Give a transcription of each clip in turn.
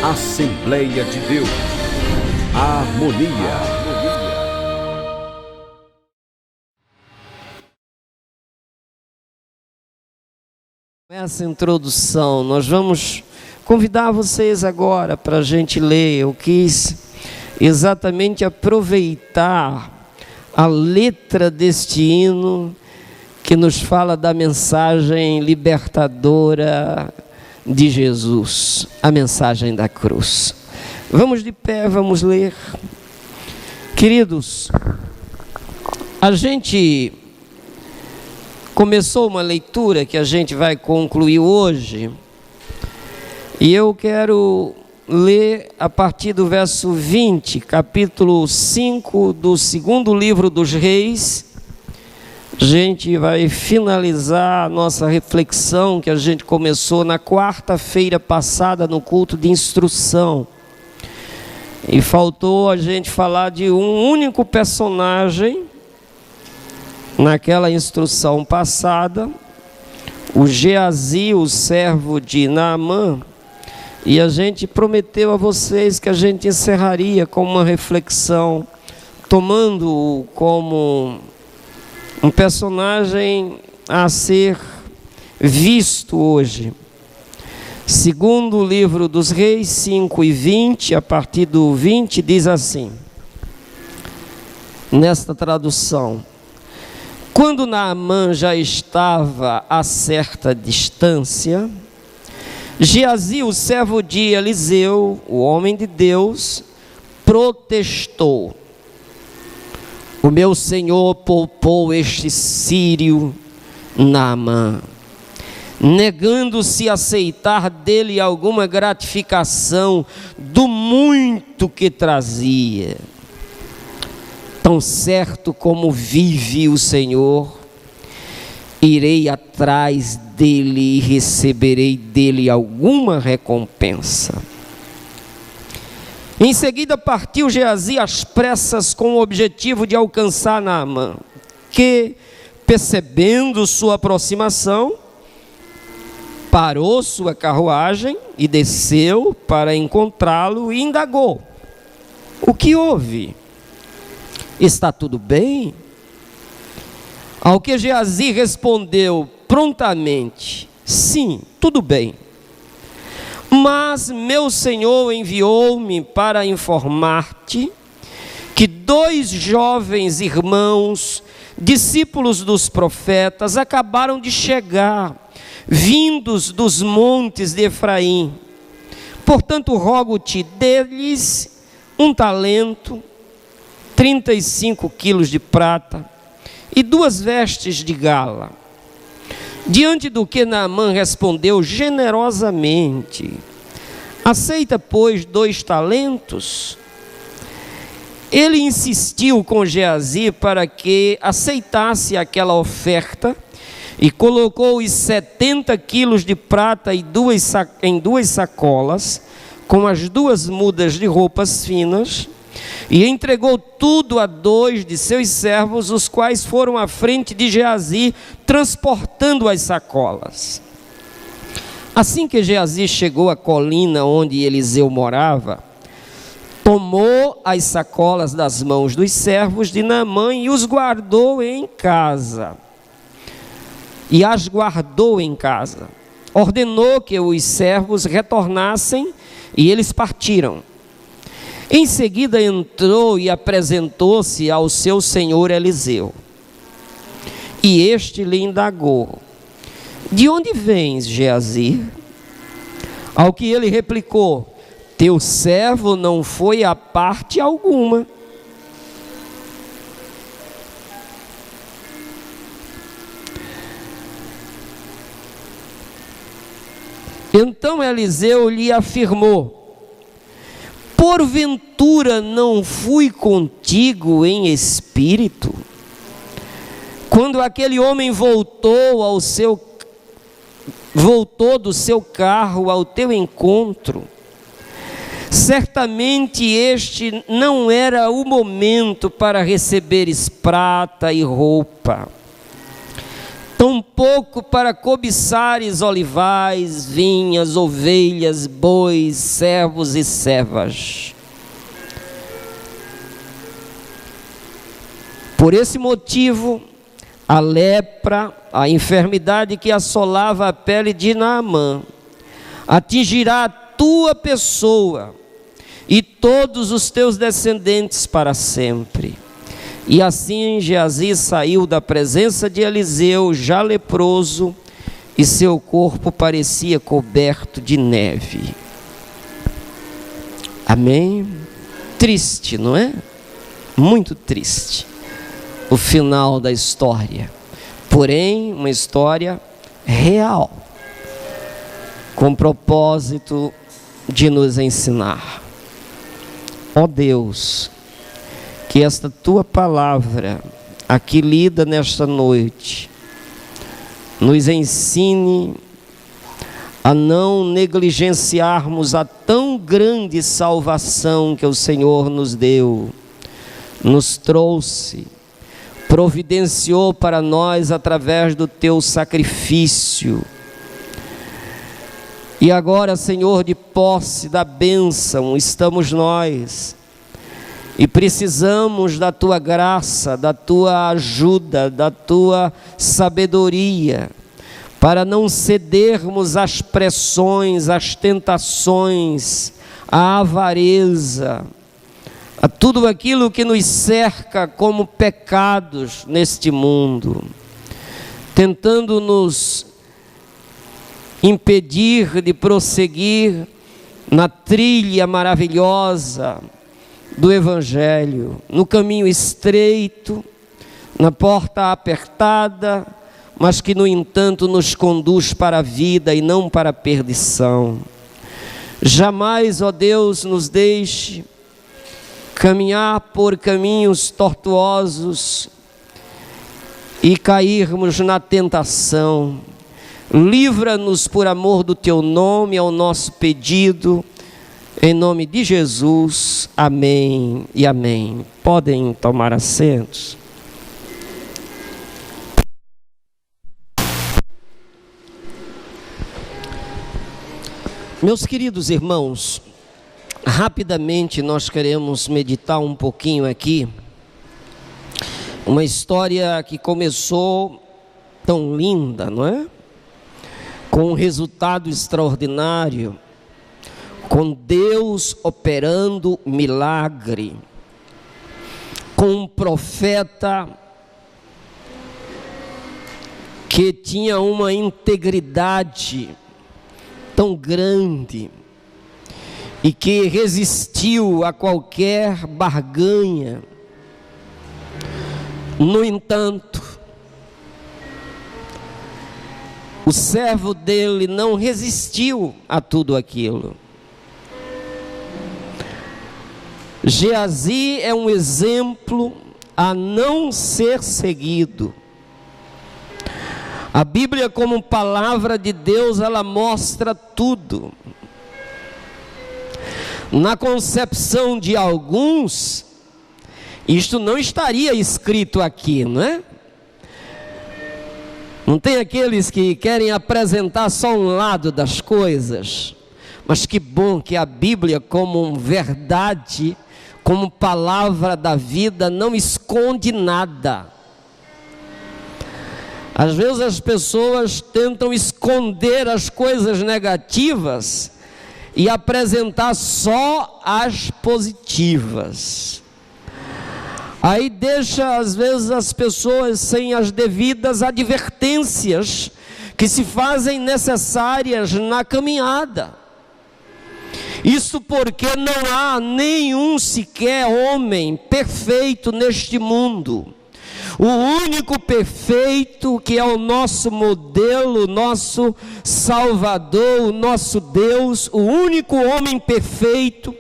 Assembleia de Deus, harmonia. Essa introdução, nós vamos convidar vocês agora para a gente ler. Eu quis exatamente aproveitar a letra deste hino que nos fala da mensagem libertadora de Jesus, a mensagem da cruz. Vamos de pé, vamos ler. Queridos, a gente começou uma leitura que a gente vai concluir hoje, e eu quero ler a partir do verso 20, capítulo 5 do segundo livro dos Reis. A gente vai finalizar a nossa reflexão que a gente começou na quarta-feira passada no culto de instrução. E faltou a gente falar de um único personagem naquela instrução passada, o Geazi, o servo de Naamã. E a gente prometeu a vocês que a gente encerraria com uma reflexão, tomando-o como um personagem a ser visto hoje. Segundo livro dos Reis 5 e 20, a partir do 20, diz assim, nesta tradução: quando Naamã já estava a certa distância, Geazi, o servo de Eliseu, o homem de Deus, protestou: o meu senhor poupou este sírio Naamã, negando-se a aceitar dele alguma gratificação do muito que trazia. Tão certo como vive o Senhor, irei atrás dele e receberei dele alguma recompensa. Em seguida partiu Geazi às pressas com o objetivo de alcançar Naamã, que, percebendo sua aproximação, parou sua carruagem e desceu para encontrá-lo e indagou: o que houve? Está tudo bem? Ao que Geazi respondeu prontamente: sim, tudo bem. Mas meu senhor enviou-me para informar-te que 2 jovens irmãos, discípulos dos profetas, acabaram de chegar, vindos dos montes de Efraim. Portanto, rogo-te, dê-lhes 1 talento, 35 quilos de prata e 2 vestes de gala. Diante do que Naamã respondeu generosamente: aceita, pois, 2 talentos? Ele insistiu com Geazi para que aceitasse aquela oferta e colocou os 70 quilos de prata em 2 sacolas, com as 2 mudas de roupas finas, e entregou tudo a 2 de seus servos, os quais foram à frente de Geazi, transportando as sacolas. Assim que Geazi chegou à colina onde Eliseu morava, tomou as sacolas das mãos dos servos de Naamã e os guardou em casa. E as guardou em casa. Ordenou que os servos retornassem e eles partiram. Em seguida entrou e apresentou-se ao seu senhor Eliseu. E este lhe indagou: de onde vens, Geazi? Ao que ele replicou: teu servo não foi a parte alguma. Então Eliseu lhe afirmou: porventura não fui contigo em espírito, quando aquele homem voltou do seu carro ao teu encontro? Certamente este não era o momento para receberes prata e roupa, pouco para cobiçares olivais, vinhas, ovelhas, bois, servos e servas. Por esse motivo, a lepra, a enfermidade que assolava a pele de Naamã, atingirá a tua pessoa e todos os teus descendentes para sempre. E assim Geazi saiu da presença de Eliseu, já leproso, e seu corpo parecia coberto de neve. Amém? Triste, não é? Muito triste o final da história. Porém, uma história real, com propósito de nos ensinar. Ó Deus, que esta tua palavra, aqui lida nesta noite, nos ensine a não negligenciarmos a tão grande salvação que o Senhor nos deu, nos trouxe, providenciou para nós através do teu sacrifício. E agora, Senhor, de posse da bênção, estamos nós. E precisamos da tua graça, da tua ajuda, da tua sabedoria, para não cedermos às pressões, às tentações, à avareza, a tudo aquilo que nos cerca como pecados neste mundo, tentando nos impedir de prosseguir na trilha maravilhosa do Evangelho, no caminho estreito, na porta apertada, mas que no entanto nos conduz para a vida e não para a perdição. Jamais, ó Deus, nos deixe caminhar por caminhos tortuosos e cairmos na tentação. Livra-nos por amor do teu nome, é o nosso pedido. Em nome de Jesus, amém e amém. Podem tomar assentos. Meus queridos irmãos, rapidamente nós queremos meditar um pouquinho aqui. Uma história que começou tão linda, não é? Com um resultado extraordinário, com Deus operando milagre, com um profeta que tinha uma integridade tão grande e que resistiu a qualquer barganha. No entanto, o servo dele não resistiu a tudo aquilo. Geazi é um exemplo a não ser seguido. A Bíblia, como palavra de Deus, ela mostra tudo. Na concepção de alguns, isto não estaria escrito aqui, não é? Não tem aqueles que querem apresentar só um lado das coisas, mas que bom que a Bíblia, como verdade, como palavra da vida, não esconde nada. Às vezes as pessoas tentam esconder as coisas negativas e apresentar só as positivas. Aí deixa às vezes as pessoas sem as devidas advertências que se fazem necessárias na caminhada. Isso porque não há nenhum sequer homem perfeito neste mundo. O único perfeito, que é o nosso modelo, o nosso Salvador, o nosso Deus, o único homem perfeito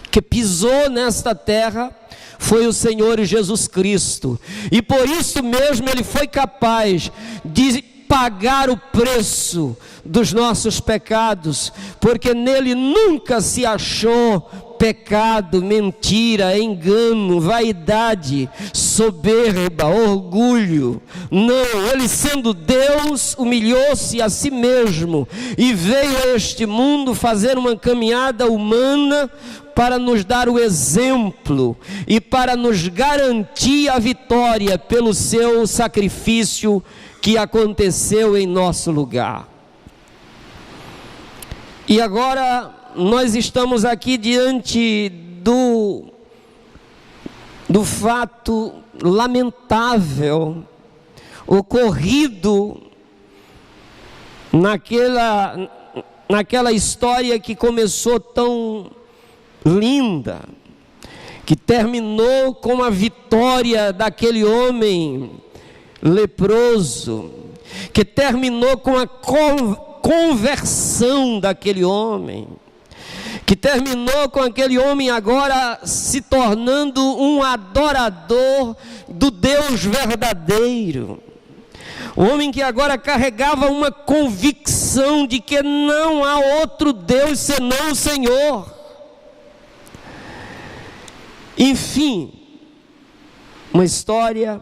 que pisou nesta terra, foi o Senhor Jesus Cristo. E por isso mesmo ele foi capaz de pagar o preço dos nossos pecados, porque nele nunca se achou pecado, mentira, engano, vaidade. soberba, orgulho. Não, ele sendo Deus, humilhou-se a si mesmo e veio a este mundo fazer uma caminhada humana para nos dar o exemplo e para nos garantir a vitória pelo seu sacrifício que aconteceu em nosso lugar. E agora nós estamos aqui diante do fato lamentável ocorrido naquela história que começou tão linda, que terminou com a vitória daquele homem leproso, que terminou com a conversão daquele homem, que terminou com aquele homem agora se tornando um adorador do Deus verdadeiro. Um homem que agora carregava uma convicção de que não há outro Deus senão o Senhor. Enfim, uma história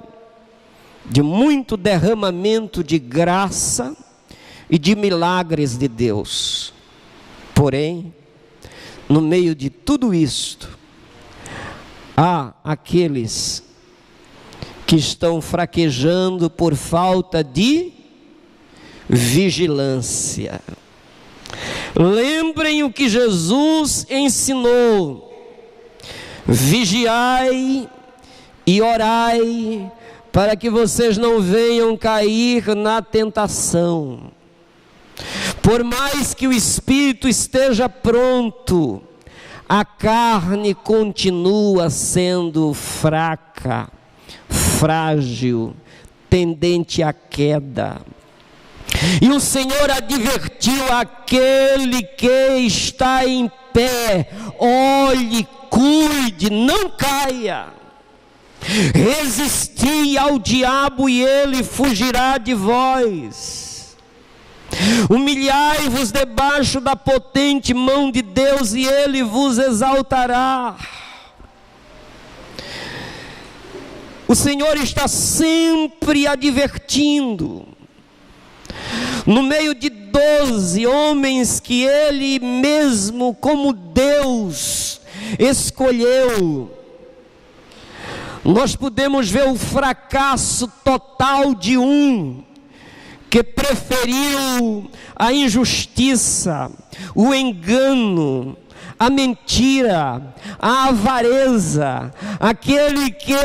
de muito derramamento de graça e de milagres de Deus. Porém, no meio de tudo isto, há aqueles que estão fraquejando por falta de vigilância. Lembrem o que Jesus ensinou: vigiai e orai, para que vocês não venham cair na tentação. Por mais que o espírito esteja pronto, a carne continua sendo fraca, frágil, tendente à queda. E o Senhor advertiu aquele que está em pé: olhe, cuide, não caia. Resisti ao diabo e ele fugirá de vós. Humilhai-vos debaixo da potente mão de Deus e ele vos exaltará. O Senhor está sempre advertindo. No meio de 12 homens que ele mesmo, como Deus, escolheu, nós podemos ver o fracasso total de um que preferiu a injustiça, o engano, a mentira, a avareza, aquele que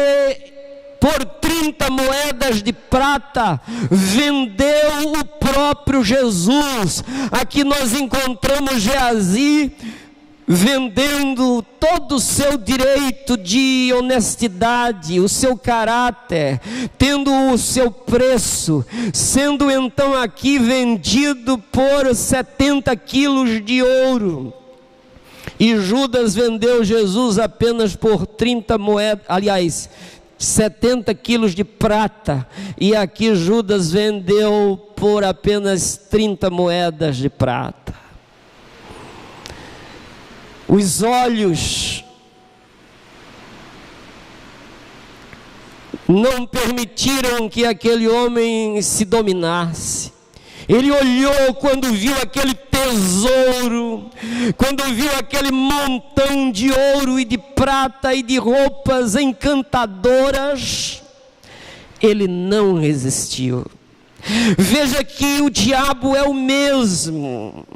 por 30 moedas de prata vendeu o próprio Jesus. Aqui nós encontramos Geazi vendendo todo o seu direito de honestidade, o seu caráter, tendo o seu preço, sendo então aqui vendido por 70 quilos de ouro. E Judas vendeu Jesus apenas por 30 moedas, aliás, 70 quilos de prata, e aqui Judas vendeu por apenas 30 moedas de prata. Os olhos não permitiram que aquele homem se dominasse. Ele olhou quando viu aquele tesouro, quando viu aquele montão de ouro e de prata e de roupas encantadoras, ele não resistiu. Veja que o diabo é o mesmo,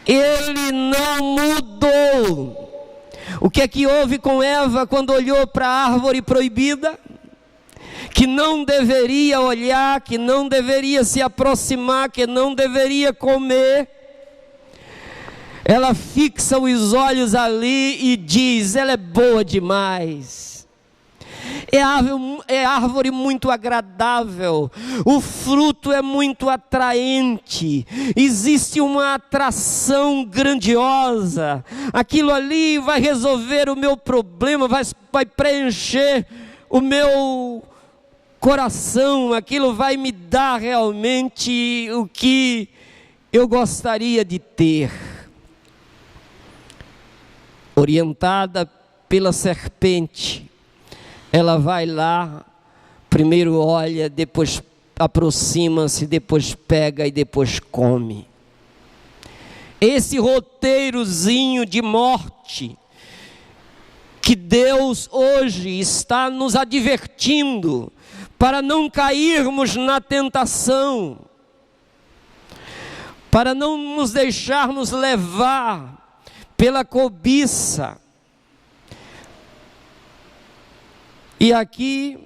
ele não mudou. O que é que houve com Eva quando olhou para a árvore proibida? Que não deveria olhar, que não deveria se aproximar, que não deveria comer. Ela fixa os olhos ali e diz: ela é boa demais. É árvore muito agradável, o fruto é muito atraente, existe uma atração grandiosa, aquilo ali vai resolver o meu problema, vai preencher o meu coração, aquilo vai me dar realmente o que eu gostaria de ter. Orientada pela serpente, ela vai lá, primeiro olha, depois aproxima-se, depois pega e depois come. Esse roteirozinho de morte que Deus hoje está nos advertindo para não cairmos na tentação, para não nos deixarmos levar pela cobiça. E aqui,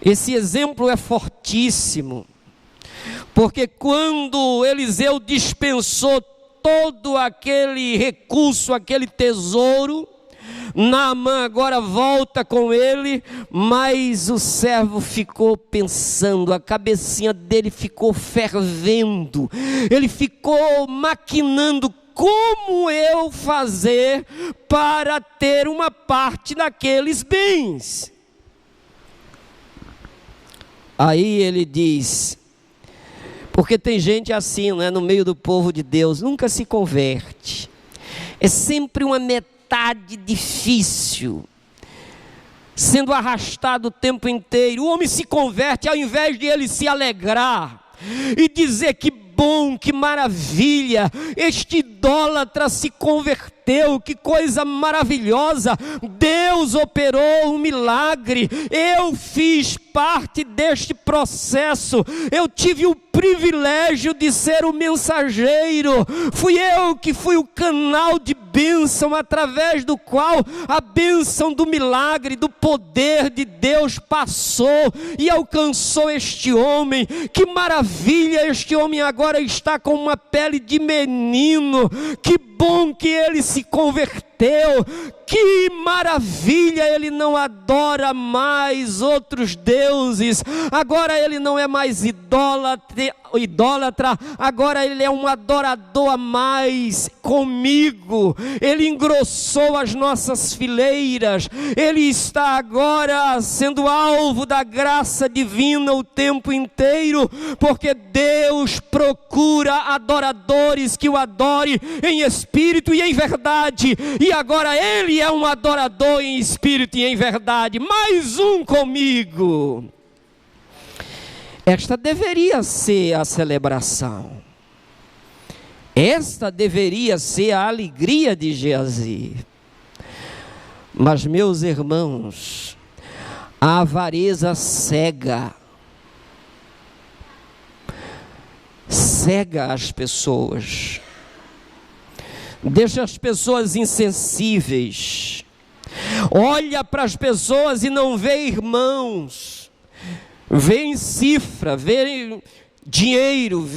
esse exemplo é fortíssimo, porque quando Eliseu dispensou todo aquele recurso, aquele tesouro, Naamã agora volta com ele, mas o servo ficou pensando, a cabecinha dele ficou fervendo, ele ficou maquinando: como eu fazer para ter uma parte daqueles bens? Aí ele diz, porque tem gente assim, né, no meio do povo de Deus, nunca se converte, é sempre uma metade difícil, sendo arrastado o tempo inteiro. O homem se converte, ao invés de ele se alegrar e dizer: que bom, que maravilha, este idólatra se converteu, que coisa maravilhosa, Deus operou um milagre, eu fiz parte deste processo, eu tive o privilégio de ser o mensageiro, fui eu que fui o canal de bênção, através do qual a bênção do milagre, do poder de Deus passou e alcançou este homem. Que maravilha, este homem agora está com uma pele de menino, que bom que ele se converteu, que maravilha, ele não adora mais outros deuses, agora ele não é mais idólatra, agora ele é um adorador a mais comigo, ele engrossou as nossas fileiras, ele está agora sendo alvo da graça divina o tempo inteiro, porque Deus procura adoradores que o adorem em espírito e em verdade, e agora ele é um adorador em espírito e em verdade. Mais um comigo. Esta deveria ser a celebração, esta deveria ser a alegria de Geazi. Mas, meus irmãos, a avareza cega as pessoas, deixa as pessoas insensíveis, olha para as pessoas e não vê irmãos, vê em cifra, vê dinheiro,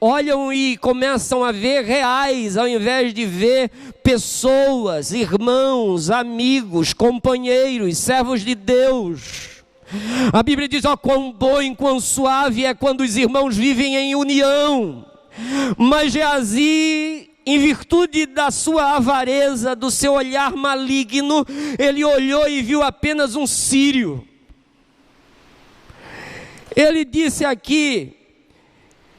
olham e começam a ver reais, ao invés de ver pessoas, irmãos, amigos, companheiros, servos de Deus. A Bíblia diz: ó, quão bom e quão suave é quando os irmãos vivem em união. Mas Geazi, em virtude da sua avareza, do seu olhar maligno, ele olhou e viu apenas um sírio. Ele disse aqui: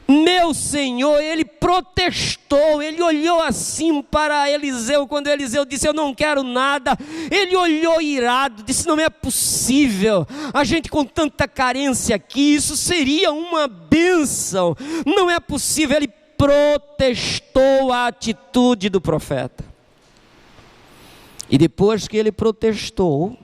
meu Senhor, ele protestou, ele olhou assim para Eliseu, quando Eliseu disse: eu não quero nada, ele olhou irado, disse: não é possível, a gente com tanta carência aqui, isso seria uma bênção, não é possível. Ele protestou a atitude do profeta, e depois que ele protestou,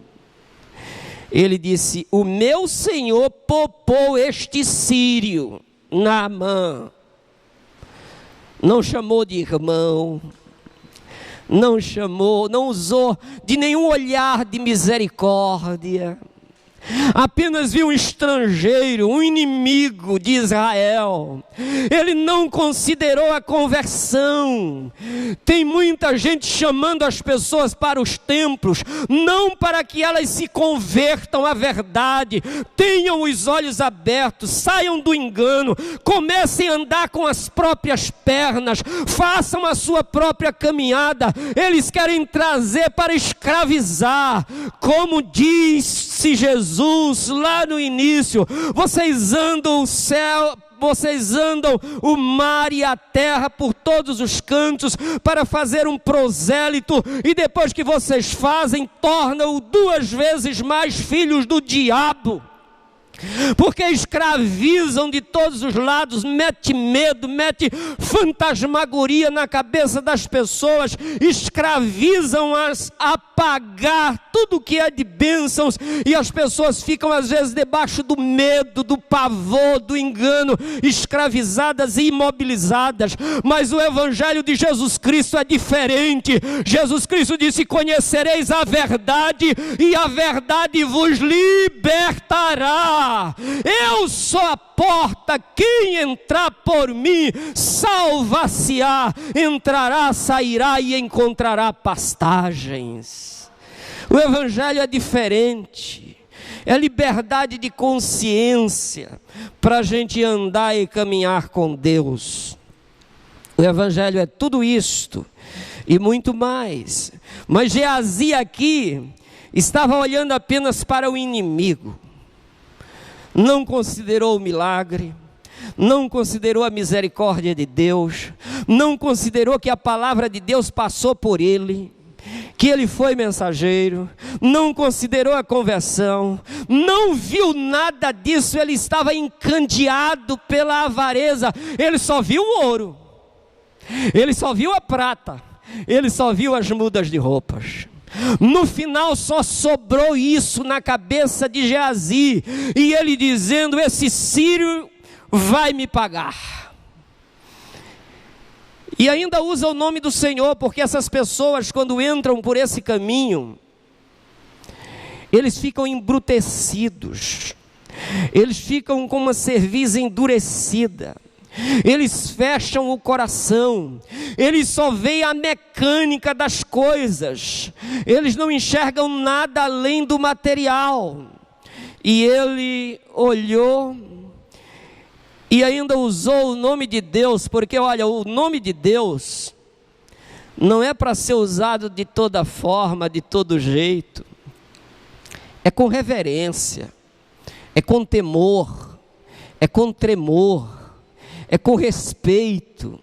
ele disse: o meu Senhor poupou este sírio, Naamã. Não chamou de irmão, não usou de nenhum olhar de misericórdia, apenas viu um estrangeiro, um inimigo de Israel. Ele não considerou a conversão. Tem muita gente chamando as pessoas para os templos, não para que elas se convertam à verdade. Tenham os olhos abertos, saiam do engano, comecem a andar com as próprias pernas, façam a sua própria caminhada. Eles querem trazer para escravizar, como disse Jesus lá no início: vocês andam o céu vocês andam o mar e a terra por todos os cantos para fazer um prosélito, e depois que vocês fazem, tornam-o 2 vezes mais filhos do diabo. Porque escravizam de todos os lados, mete medo, mete fantasmagoria na cabeça das pessoas, escravizam-as a pagar tudo que é de bênçãos, e as pessoas ficam às vezes debaixo do medo, do pavor, do engano, escravizadas e imobilizadas. Mas o evangelho de Jesus Cristo é diferente. Jesus Cristo disse: conhecereis a verdade, e a verdade vos libertará. Eu sou a porta, quem entrar por mim salvar-se-á, entrará, sairá e encontrará pastagens. O evangelho é diferente, é liberdade de consciência para a gente andar e caminhar com Deus. O evangelho é tudo isto e muito mais. Mas Geazi aqui estava olhando apenas para o inimigo. Não considerou o milagre, não considerou a misericórdia de Deus, não considerou que a palavra de Deus passou por ele, que ele foi mensageiro, não considerou a conversão, não viu nada disso. Ele estava encandeado pela avareza. Ele só viu o ouro, ele só viu a prata, ele só viu as mudas de roupas. No final só sobrou isso na cabeça de Geazi, e ele dizendo: esse sírio vai me pagar. E ainda usa o nome do Senhor, porque essas pessoas, quando entram por esse caminho, eles ficam embrutecidos, eles ficam com uma cerviz endurecida, eles fecham o coração, eles só veem a mecânica das coisas, eles não enxergam nada além do material. E ele olhou e ainda usou o nome de Deus, porque olha, o nome de Deus não é para ser usado de toda forma, de todo jeito. É com reverência, é com temor, é com tremor, é com respeito,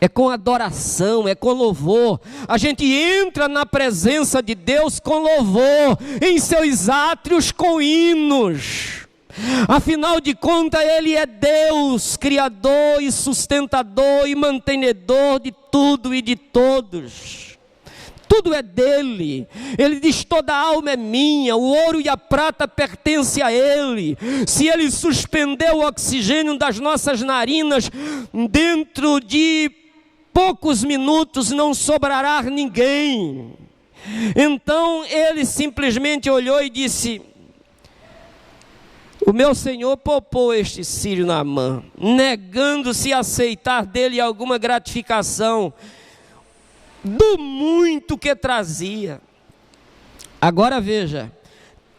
é com adoração, é com louvor. A gente entra na presença de Deus com louvor, em seus átrios com hinos. Afinal de contas, Ele é Deus, Criador e sustentador e mantenedor de tudo e de todos. Tudo é dele. Ele diz: toda a alma é minha, o ouro e a prata pertencem a ele. Se ele suspendeu o oxigênio das nossas narinas, dentro de poucos minutos não sobrará ninguém. Então ele simplesmente olhou e disse: o meu Senhor poupou este sírio Naamã, negando-se a aceitar dele alguma gratificação do muito que trazia. Agora veja: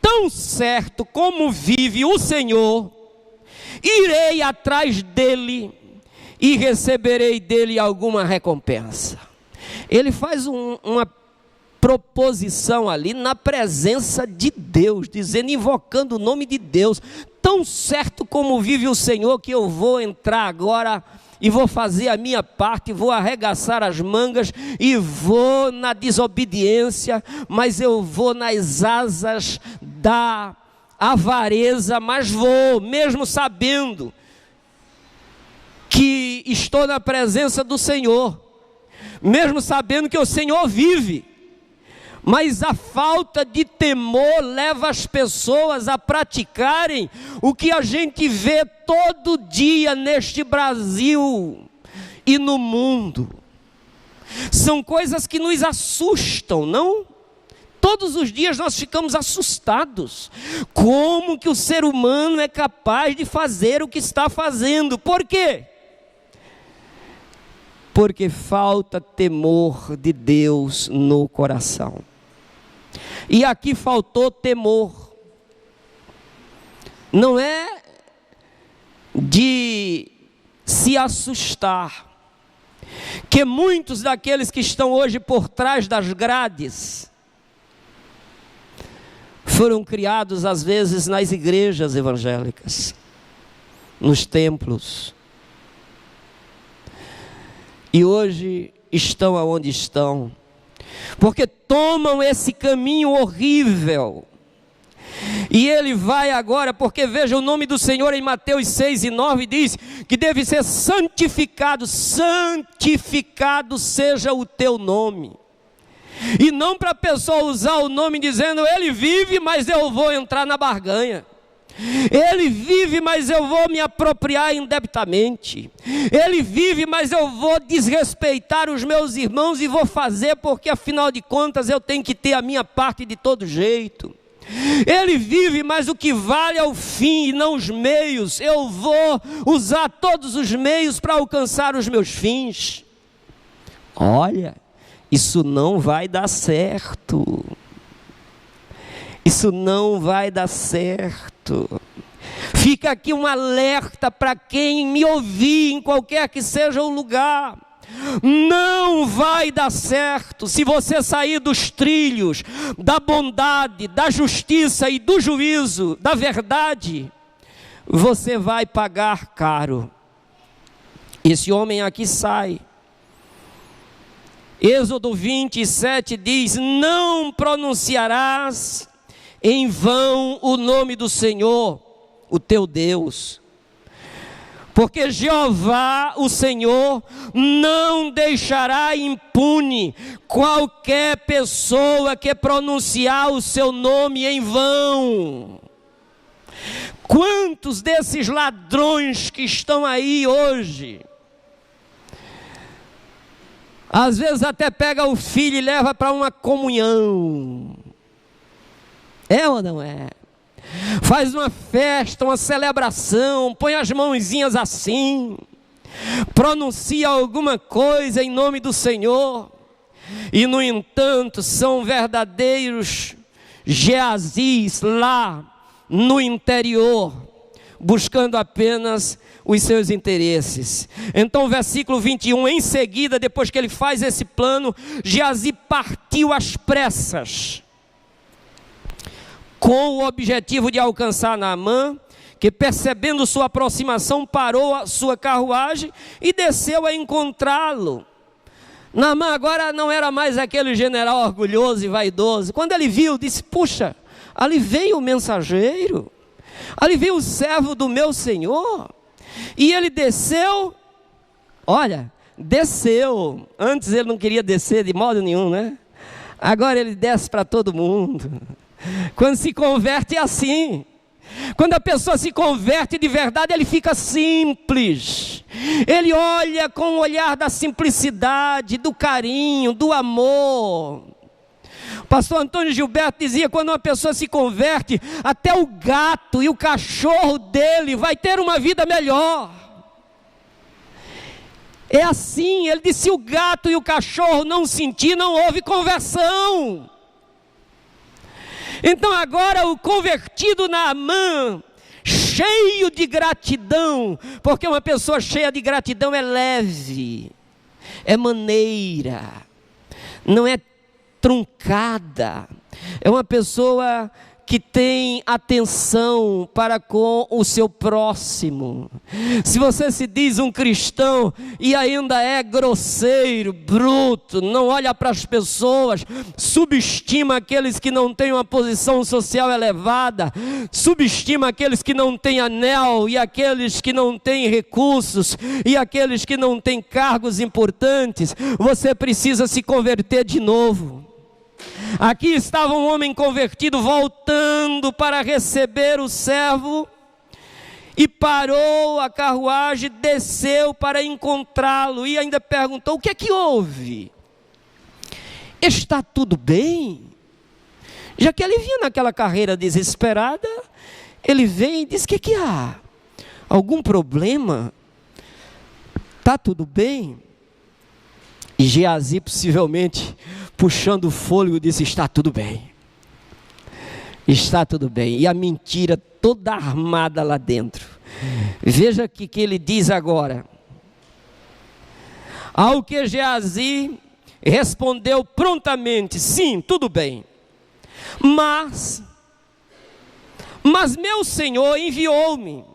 tão certo como vive o Senhor, irei atrás dele e receberei dele alguma recompensa. Ele faz uma proposição ali na presença de Deus, dizendo, invocando o nome de Deus: tão certo como vive o Senhor, que eu vou entrar agora e vou fazer a minha parte, vou arregaçar as mangas e vou na desobediência, mas eu vou nas asas da avareza, mas vou, mesmo sabendo que estou na presença do Senhor, mesmo sabendo que o Senhor vive. Mas a falta de temor leva as pessoas a praticarem o que a gente vê todo dia neste Brasil e no mundo. São coisas que nos assustam, não? Todos os dias nós ficamos assustados. Como que o ser humano é capaz de fazer o que está fazendo? Por quê? Porque falta temor de Deus no coração. E aqui faltou temor. Não é de se assustar, que muitos daqueles que estão hoje por trás das grades foram criados às vezes nas igrejas evangélicas. nos templos. E hoje estão aonde estão, porque tomam esse caminho horrível. E ele vai agora, porque veja, o nome do Senhor em Mateus 6:9 diz que deve ser santificado. Santificado seja o teu nome. E não para a pessoa usar o nome dizendo, ele vive, mas eu vou entrar na barganha. Ele vive, mas eu vou me apropriar indebitamente. Ele vive, mas eu vou desrespeitar os meus irmãos e vou fazer, porque afinal de contas eu tenho que ter a minha parte de todo jeito. Ele vive, mas o que vale é o fim e não os meios. Eu vou usar todos os meios para alcançar os meus fins. Olha, isso não vai dar certo. Isso não vai dar certo. Fica aqui um alerta para quem me ouvir, em qualquer que seja o lugar. Não vai dar certo se você sair dos trilhos da bondade, da justiça e do juízo, da verdade. Você vai pagar caro. Esse homem aqui sai. Êxodo 27 diz: não pronunciarás em vão o nome do Senhor, o teu Deus, porque Jeová, o Senhor, não deixará impune qualquer pessoa que pronunciar o seu nome em vão. Quantos desses ladrões que estão aí hoje, às vezes até pega o filho e leva para uma comunhão. É ou não é? Faz uma festa, uma celebração, põe as mãozinhas assim, pronuncia alguma coisa em nome do Senhor, e no entanto são verdadeiros Geazis lá no interior, buscando apenas os seus interesses. Então versículo 21, em seguida, depois que ele faz esse plano, Geazi partiu às pressas, com o objetivo de alcançar Naamã, que percebendo sua aproximação, parou a sua carruagem e desceu a encontrá-lo. Naamã agora não era mais aquele general orgulhoso e vaidoso. Quando ele viu, disse: puxa, ali veio o mensageiro, ali veio o servo do meu senhor. E ele desceu, olha, desceu. Antes ele não queria descer de modo nenhum, né? Agora ele desce para todo mundo. Quando se converte é assim. Quando a pessoa se converte de verdade, ele fica simples. Ele olha com o olhar da simplicidade, do carinho, do amor. O pastor Antônio Gilberto dizia: quando uma pessoa se converte, até o gato e o cachorro dele vai ter uma vida melhor. É assim, ele disse: se o gato e o cachorro não sentir, não houve conversão. Então agora o convertido Naamã, cheio de gratidão, porque uma pessoa cheia de gratidão é leve, é maneira, não é truncada, é uma pessoa que tem atenção para com o seu próximo. Se você se diz um cristão e ainda é grosseiro, bruto, não olha para as pessoas, subestima aqueles que não têm uma posição social elevada, subestima aqueles que não têm anel e aqueles que não têm recursos e aqueles que não têm cargos importantes, você precisa se converter de novo. Aqui estava um homem convertido voltando para receber o servo e parou a carruagem, desceu para encontrá-lo e ainda perguntou: o que é que houve? Está tudo bem? Já que ele vinha naquela carreira desesperada, ele vem e diz: o que é que há? Algum problema? Está tudo bem? E Geazi, possivelmente puxando o fôlego, disse: está tudo bem. Está tudo bem. E a mentira toda armada lá dentro. Veja que ele diz agora. Ao que Geazi respondeu prontamente: sim, tudo bem. Mas meu Senhor enviou-me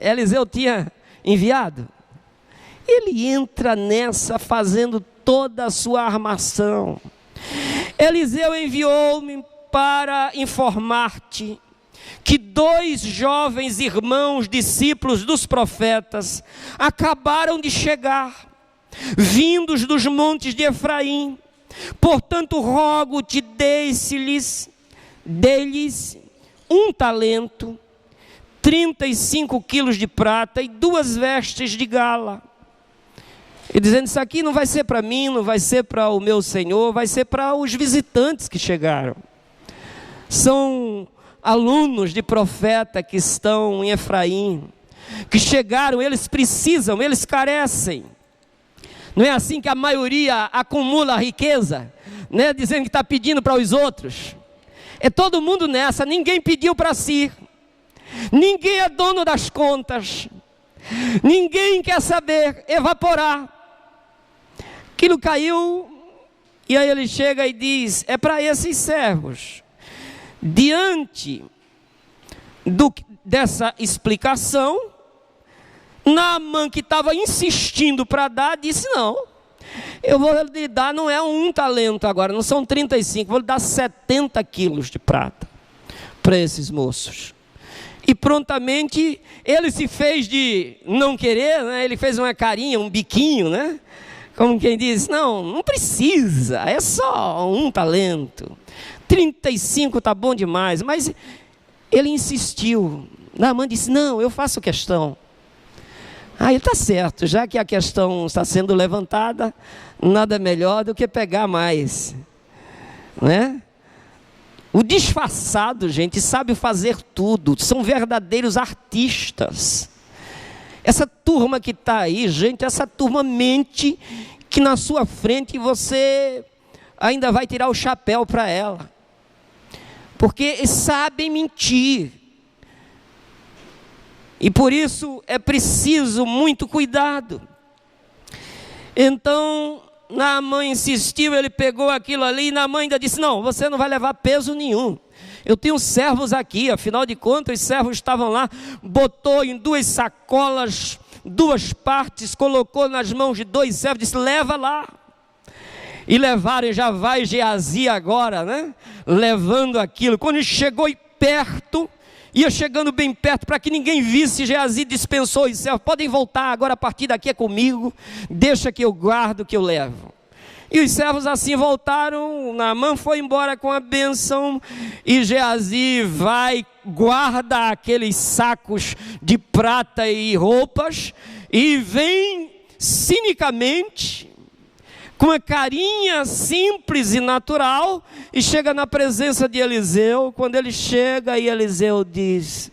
Eliseu tinha enviado. Ele entra nessa fazendo toda a sua armação. Eliseu enviou-me para informar-te que 2 jovens irmãos, discípulos dos profetas, acabaram de chegar, vindos dos montes de Efraim. Portanto, rogo-te, dê-lhes 1 talento, 35 quilos de prata e 2 vestes de gala. E dizendo, isso aqui não vai ser para mim, não vai ser para o meu senhor, vai ser para os visitantes que chegaram. São alunos de profeta que estão em Efraim, que chegaram, eles precisam, eles carecem. Não é assim que a maioria acumula riqueza, né? Dizendo que está pedindo para os outros. É todo mundo nessa, ninguém pediu para si. Ninguém é dono das contas. Ninguém quer saber, evaporar. Aquilo caiu, e aí ele chega e diz, é para esses servos. Diante dessa explicação, Naamã, que estava insistindo para dar, disse, não, eu vou lhe dar, não é 1 talento agora, não são 35, vou lhe dar 70 quilos de prata para esses moços. E prontamente ele se fez de não querer, né? Ele fez uma carinha, um biquinho, né? Como quem diz, não precisa, é só 1 talento. 35 está bom demais, mas ele insistiu. Naamã disse, não, eu faço questão. Ele está certo, já que a questão está sendo levantada, nada melhor do que pegar mais, né? O disfarçado, gente, sabe fazer tudo, são verdadeiros artistas. Essa turma que está aí, gente, essa turma mente que na sua frente você ainda vai tirar o chapéu para ela. Porque sabem mentir. E por isso é preciso muito cuidado. Então, Naamã insistiu, ele pegou aquilo ali, e Naamã ainda disse, não, você não vai levar peso nenhum. Eu tenho servos aqui, afinal de contas, os servos estavam lá, botou em 2 sacolas, 2 partes, colocou nas mãos de 2 servos, disse, leva lá. E levaram, já vai Geazi agora, né? Levando aquilo. Quando chegou perto, ia chegando bem perto, para que ninguém visse, Geazi dispensou os servos, podem voltar, agora a partir daqui é comigo, deixa que eu guardo, que eu levo. E os servos assim voltaram, Naamã foi embora com a bênção, e Geazi vai, guarda aqueles sacos de prata e roupas, e vem cinicamente, com uma carinha simples e natural, e chega na presença de Eliseu. Quando ele chega, e Eliseu diz,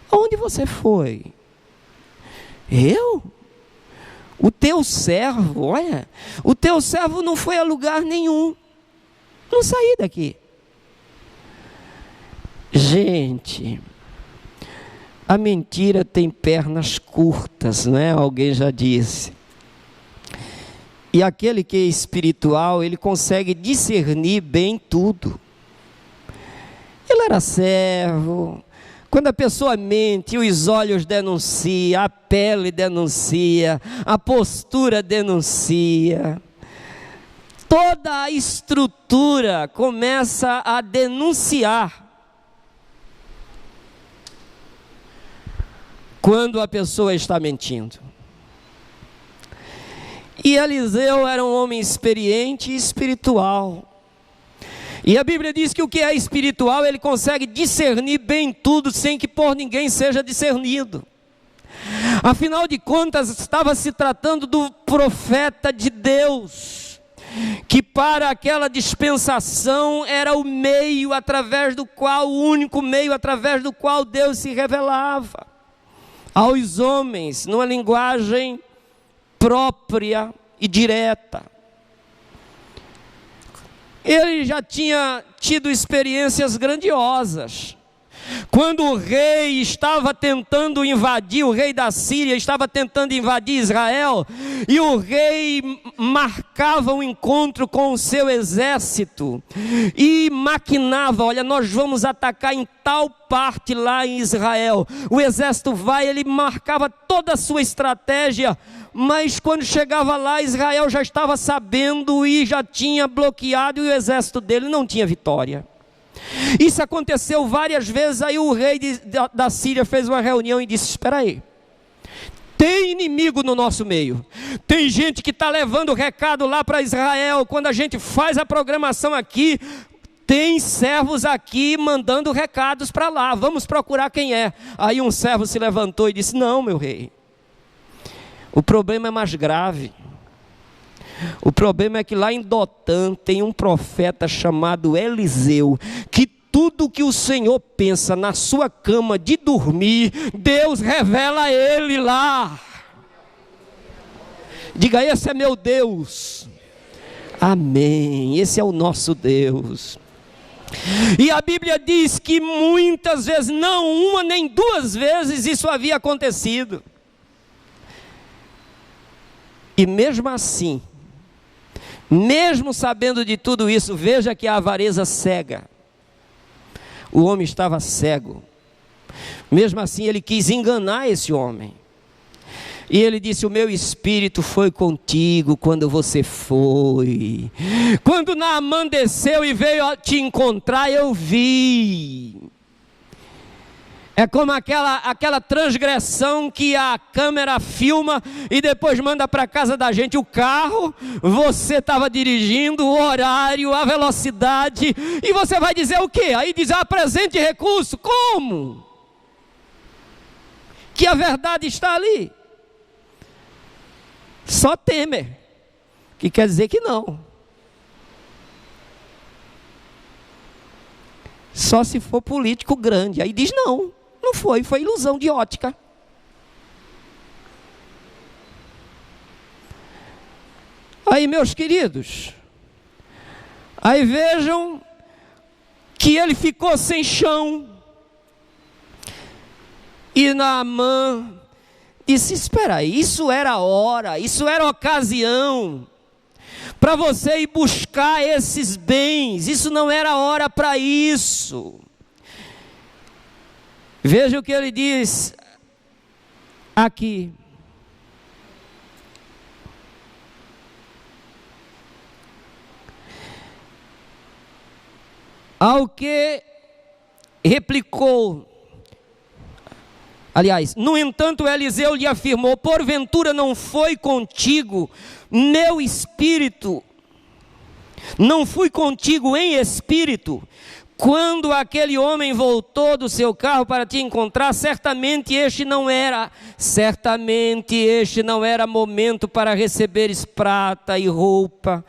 aonde você foi? Eu? O teu servo, olha, o teu servo não foi a lugar nenhum, não saí daqui. Gente, a mentira tem pernas curtas, né? Alguém já disse. E aquele que é espiritual, ele consegue discernir bem tudo. Ele era servo. Quando a pessoa mente, os olhos denunciam, a pele denuncia, a postura denuncia. Toda a estrutura começa a denunciar. Quando a pessoa está mentindo. E Eliseu era um homem experiente e espiritual. E a Bíblia diz que o que é espiritual, ele consegue discernir bem tudo, sem que por ninguém seja discernido. Afinal de contas, estava se tratando do profeta de Deus, que para aquela dispensação era o meio através do qual, o único meio através do qual Deus se revelava aos homens, numa linguagem própria e direta. Ele já tinha tido experiências grandiosas. Quando o rei estava tentando invadir, o rei da Síria estava tentando invadir Israel, e o rei marcava um encontro com o seu exército, e maquinava, olha, nós vamos atacar em tal parte lá em Israel. O exército vai, ele marcava toda a sua estratégia, mas quando chegava lá, Israel já estava sabendo e já tinha bloqueado, e o exército dele não tinha vitória. Isso aconteceu várias vezes. Aí o rei da Síria fez uma reunião e disse: espera aí, tem inimigo no nosso meio, tem gente que está levando recado lá para Israel. Quando a gente faz a programação aqui, tem servos aqui mandando recados para lá, vamos procurar quem é. Aí um servo se levantou e disse: não, meu rei, o problema é mais grave. O problema é que lá em Dotã tem um profeta chamado Eliseu, que tudo que o Senhor pensa na sua cama de dormir, Deus revela a ele lá. Diga: esse é meu Deus. Amém, esse é o nosso Deus. E a Bíblia diz que muitas vezes, não uma nem duas vezes, isso havia acontecido. E mesmo assim, mesmo sabendo de tudo isso, veja que a avareza cega. O homem estava cego. Mesmo assim, ele quis enganar esse homem. E ele disse: o meu espírito foi contigo quando você foi. Quando Naamã desceu e veio te encontrar, eu vi. É como aquela transgressão que a câmera filma e depois manda para casa da gente o carro. Você estava dirigindo, o horário, a velocidade, e você vai dizer o quê? Aí diz: apresente recurso. Como? Que a verdade está ali. Só Temer, que quer dizer que não. Só se for político grande. Aí diz: não, não foi, foi ilusão de ótica. Aí, meus queridos, aí vejam que ele ficou sem chão. E Naamã disse: espera aí, isso era a hora, isso era a ocasião para você ir buscar esses bens. Isso não era hora para isso. Veja o que ele diz aqui. Ao que replicou, aliás, no entanto, Eliseu lhe afirmou: porventura não foi contigo meu espírito, não fui contigo em espírito, quando aquele homem voltou do seu carro para te encontrar? Certamente este não era momento para receberes prata e roupa,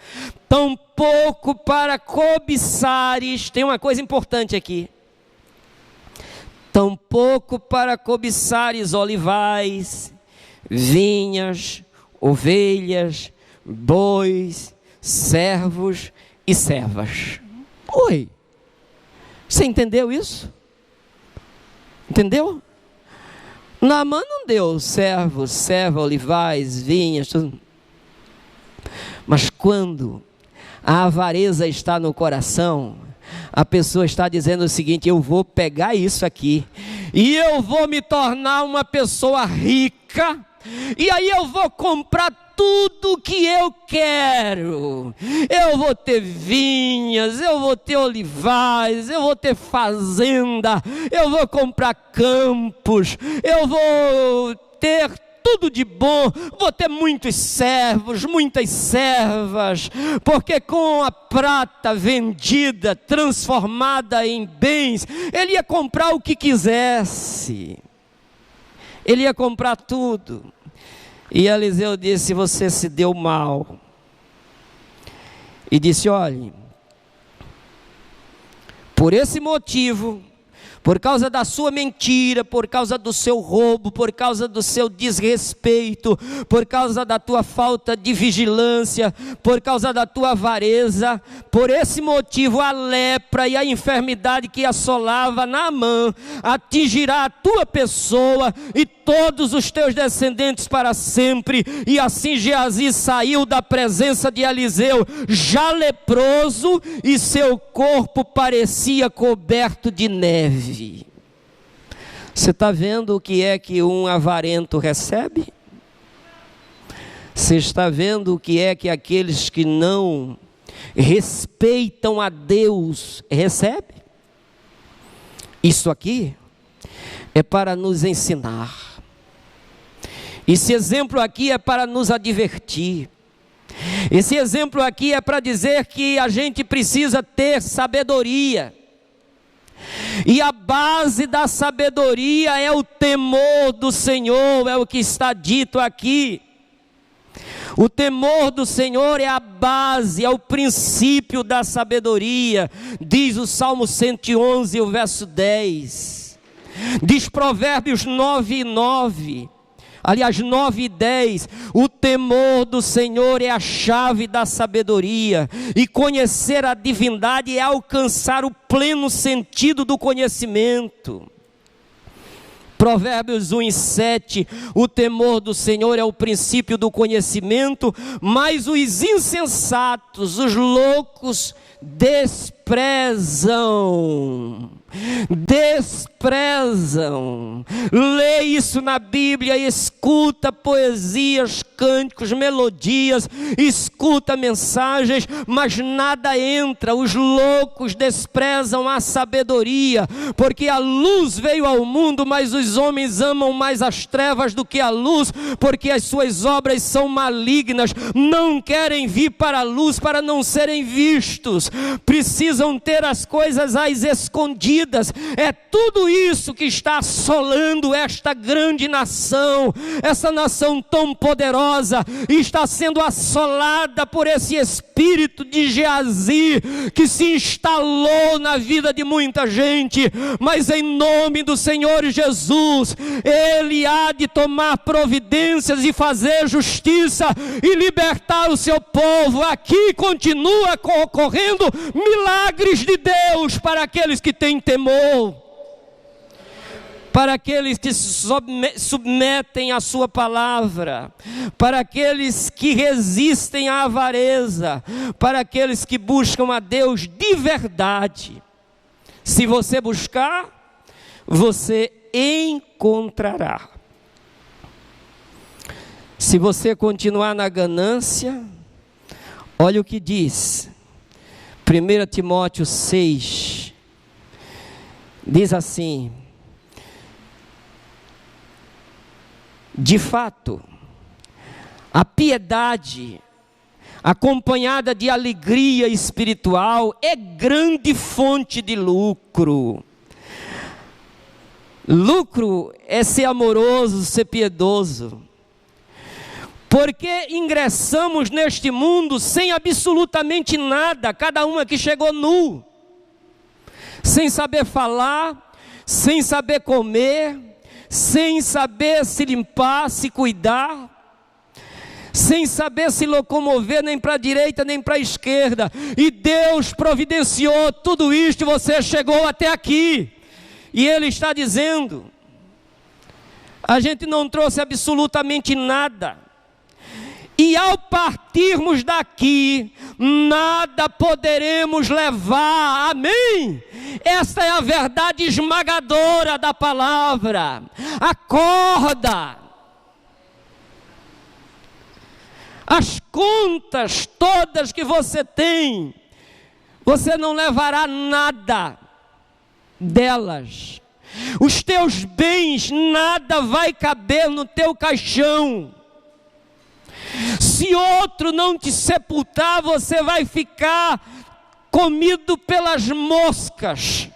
tampouco para cobiçares. Tem uma coisa importante aqui: tampouco para cobiçares olivais, vinhas, ovelhas, bois, servos e servas. Oi, você entendeu isso? Entendeu? Naamã não deu servo, olivais, vinhas, tudo. Mas quando a avareza está no coração, a pessoa está dizendo o seguinte: eu vou pegar isso aqui e eu vou me tornar uma pessoa rica, e aí eu vou comprar tudo que eu quero. Eu vou ter vinhas, eu vou ter olivais, eu vou ter fazenda, eu vou comprar campos, eu vou ter tudo de bom, vou ter muitos servos, muitas servas, porque com a prata vendida, transformada em bens, ele ia comprar o que quisesse, ele ia comprar tudo. E Eliseu disse: você se deu mal. E disse: olhe, por esse motivo, por causa da sua mentira, por causa do seu roubo, por causa do seu desrespeito, por causa da tua falta de vigilância, por causa da tua avareza. Por esse motivo, a lepra e a enfermidade que assolava Naamã atingirá a tua pessoa e todos os teus descendentes para sempre. E assim Geazi saiu da presença de Eliseu já leproso, e seu corpo parecia coberto de neve. Você está vendo o que é que um avarento recebe? Você está vendo o que é que aqueles que não respeitam a Deus recebem? Isso aqui é para nos ensinar. Esse exemplo aqui é para nos advertir. Esse exemplo aqui é para dizer que a gente precisa ter sabedoria. E a base da sabedoria é o temor do Senhor, é o que está dito aqui. O temor do Senhor é a base, é o princípio da sabedoria, diz o Salmo 111, o verso 10. Diz Provérbios 9:9. Aliás, 9:10, o temor do Senhor é a chave da sabedoria, e conhecer a divindade é alcançar o pleno sentido do conhecimento. Provérbios 1:7, o temor do Senhor é o princípio do conhecimento, mas os insensatos, os loucos, desprezam. Lê isso na Bíblia, escuta poesias, cânticos, melodias, escuta mensagens, mas nada entra. Os loucos desprezam a sabedoria, porque a luz veio ao mundo, mas os homens amam mais as trevas do que a luz, porque as suas obras são malignas. Não querem vir para a luz para não serem vistos, precisam ter as coisas às escondidas. É tudo isso que está assolando esta grande nação, essa nação tão poderosa, e está sendo assolada por esse espírito de Geazi, que se instalou na vida de muita gente. Mas em nome do Senhor Jesus, Ele há de tomar providências e fazer justiça e libertar o seu povo. Aqui continua ocorrendo milagres de Deus para aqueles que têm temor, para aqueles que se submetem à sua palavra, para aqueles que resistem à avareza, para aqueles que buscam a Deus de verdade. Se você buscar, você encontrará. Se você continuar na ganância, olha o que diz 1 Timóteo 6, diz assim: de fato, a piedade acompanhada de alegria espiritual é grande fonte de lucro. Lucro é ser amoroso, ser piedoso. Porque ingressamos neste mundo sem absolutamente nada, cada um aqui chegou nu, sem saber falar, sem saber comer, sem saber se limpar, se cuidar, sem saber se locomover nem para a direita nem para a esquerda. E Deus providenciou tudo isto e você chegou até aqui. E Ele está dizendo, a gente não trouxe absolutamente nada. E ao partirmos daqui, nada poderemos levar, amém? Esta é a verdade esmagadora da palavra. Acorda! As contas todas que você tem, você não levará nada delas. Os teus bens, nada vai caber no teu caixão. Se outro não te sepultar, você vai ficar comido pelas moscas.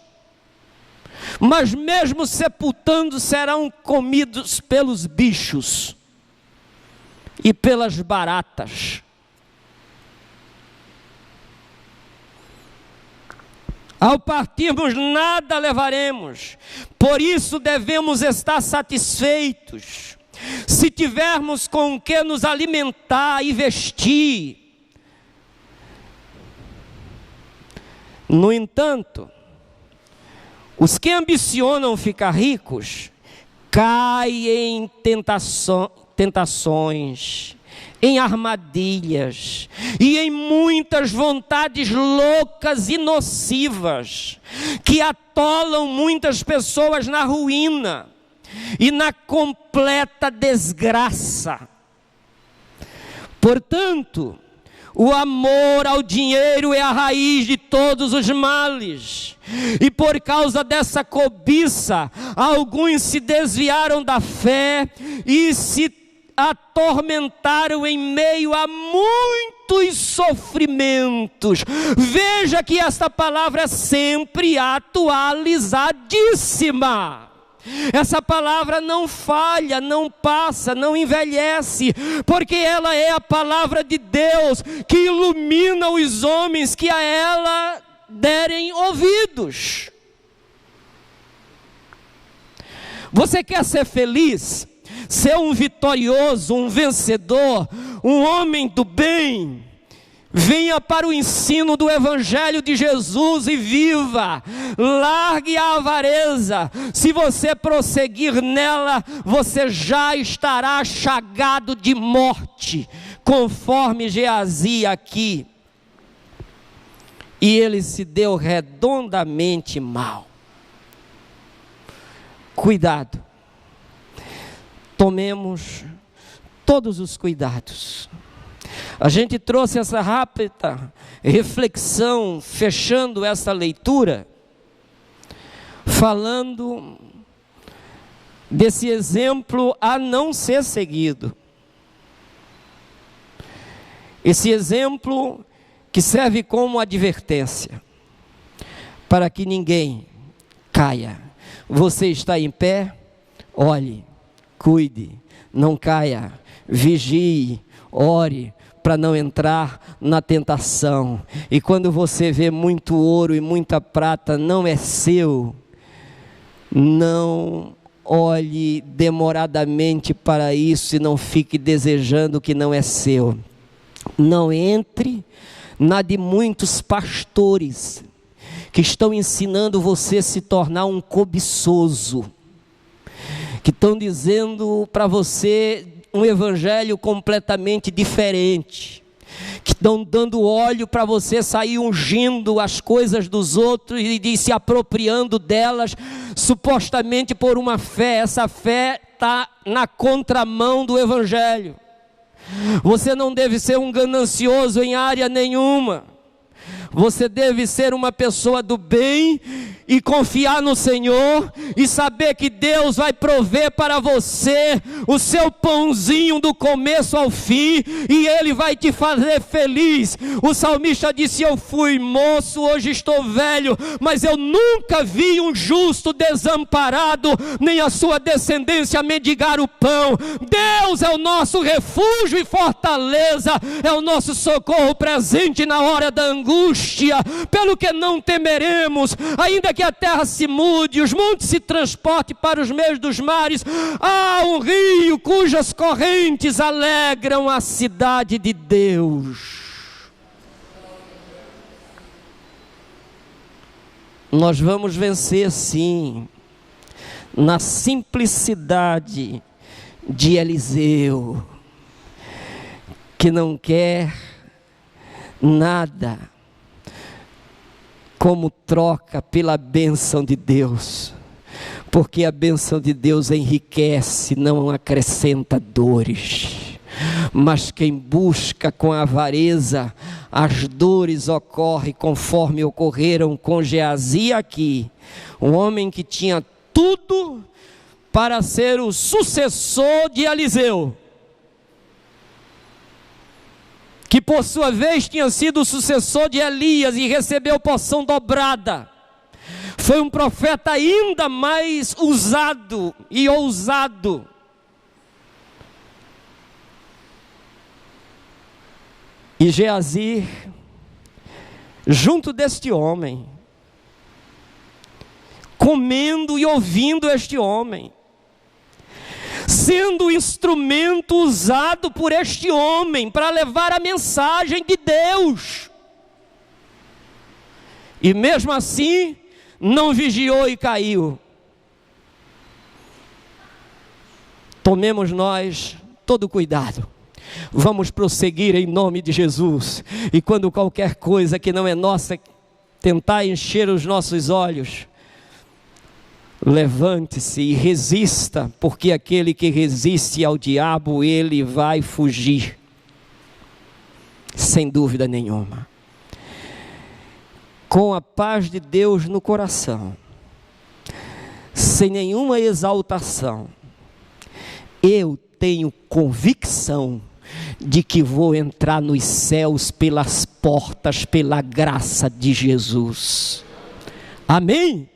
Mas mesmo sepultando, serão comidos pelos bichos e pelas baratas. Ao partirmos nada levaremos, por isso devemos estar satisfeitos. Se tivermos com o que nos alimentar e vestir. No entanto, os que ambicionam ficar ricos, caem em tentações, em armadilhas e em muitas vontades loucas e nocivas, que atolam muitas pessoas na ruína e na completa desgraça. Portanto, o amor ao dinheiro é a raiz de todos os males, e por causa dessa cobiça, alguns se desviaram da fé e se atormentaram em meio a muitos sofrimentos. Veja que esta palavra é sempre atualizadíssima. Essa palavra não falha, não passa, não envelhece, porque ela é a palavra de Deus que ilumina os homens que a ela derem ouvidos. Você quer ser feliz? Ser um vitorioso, um vencedor, um homem do bem? Venha para o ensino do Evangelho de Jesus e viva. Largue a avareza. Se você prosseguir nela, você já estará chagado de morte, conforme Geazi aqui. E ele se deu redondamente mal. Cuidado. Tomemos todos os cuidados. A gente trouxe essa rápida reflexão, fechando essa leitura, falando desse exemplo a não ser seguido. Esse exemplo que serve como advertência, para que ninguém caia. Você está em pé? Olhe, cuide, não caia, vigie, ore, para não entrar na tentação. E quando você vê muito ouro e muita prata, não é seu, não olhe demoradamente para isso e não fique desejando o que não é seu. Não entre na de muitos pastores que estão ensinando você a se tornar um cobiçoso, que estão dizendo para você um evangelho completamente diferente, que estão dando óleo para você sair ungindo as coisas dos outros e se apropriando delas, supostamente por uma fé. Essa fé está na contramão do evangelho. Você não deve ser um ganancioso em área nenhuma. Você deve ser uma pessoa do bem e confiar no Senhor e saber que Deus vai prover para você o seu pãozinho do começo ao fim e Ele vai te fazer feliz. O salmista disse: eu fui moço, hoje estou velho, mas eu nunca vi um justo desamparado, nem a sua descendência mendigar o pão. Deus é o nosso refúgio e fortaleza, é o nosso socorro presente na hora da angústia, pelo que não temeremos, ainda que a terra se mude, os montes se transportem para os meios dos mares. Há um rio cujas correntes alegram a cidade de Deus. Nós vamos vencer sim, na simplicidade de Eliseu, que não quer nada como troca pela bênção de Deus, porque a bênção de Deus enriquece, não acrescenta dores. Mas quem busca com avareza, as dores ocorrem conforme ocorreram com Geazi aqui, um homem que tinha tudo para ser o sucessor de Eliseu, que por sua vez tinha sido o sucessor de Elias e recebeu porção dobrada. Foi um profeta ainda mais usado e ousado. E Geazi, junto deste homem, comendo e ouvindo este homem, sendo o instrumento usado por este homem para levar a mensagem de Deus. E mesmo assim, não vigiou e caiu. Tomemos nós todo cuidado. Vamos prosseguir em nome de Jesus. E quando qualquer coisa que não é nossa tentar encher os nossos olhos, levante-se e resista, porque aquele que resiste ao diabo, ele vai fugir, sem dúvida nenhuma. Com a paz de Deus no coração, sem nenhuma exaltação, eu tenho convicção de que vou entrar nos céus pelas portas, pela graça de Jesus. Amém?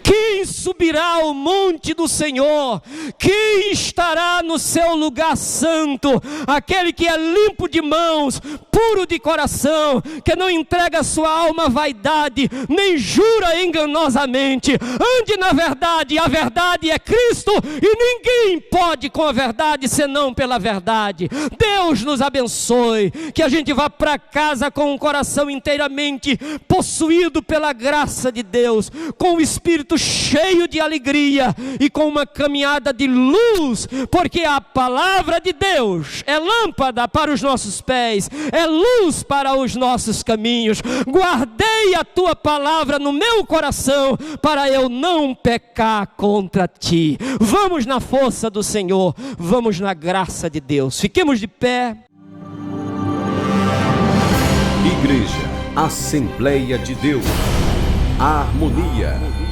Quem subirá ao monte do Senhor? Quem estará no seu lugar santo? Aquele que é limpo de mãos, puro de coração, que não entrega sua alma à vaidade, nem jura enganosamente. Ande na verdade, a verdade é Cristo, e ninguém pode com a verdade senão pela verdade. Deus nos abençoe, que a gente vá para casa com o coração inteiramente possuído pela graça de Deus, com o Espírito cheio de alegria e com uma caminhada de luz, porque a palavra de Deus é lâmpada para os nossos pés, é luz para os nossos caminhos. Guardei a tua palavra no meu coração, para eu não pecar contra ti. Vamos na força do Senhor, vamos na graça de Deus. Fiquemos de pé. Igreja Assembleia de Deus, a harmonia.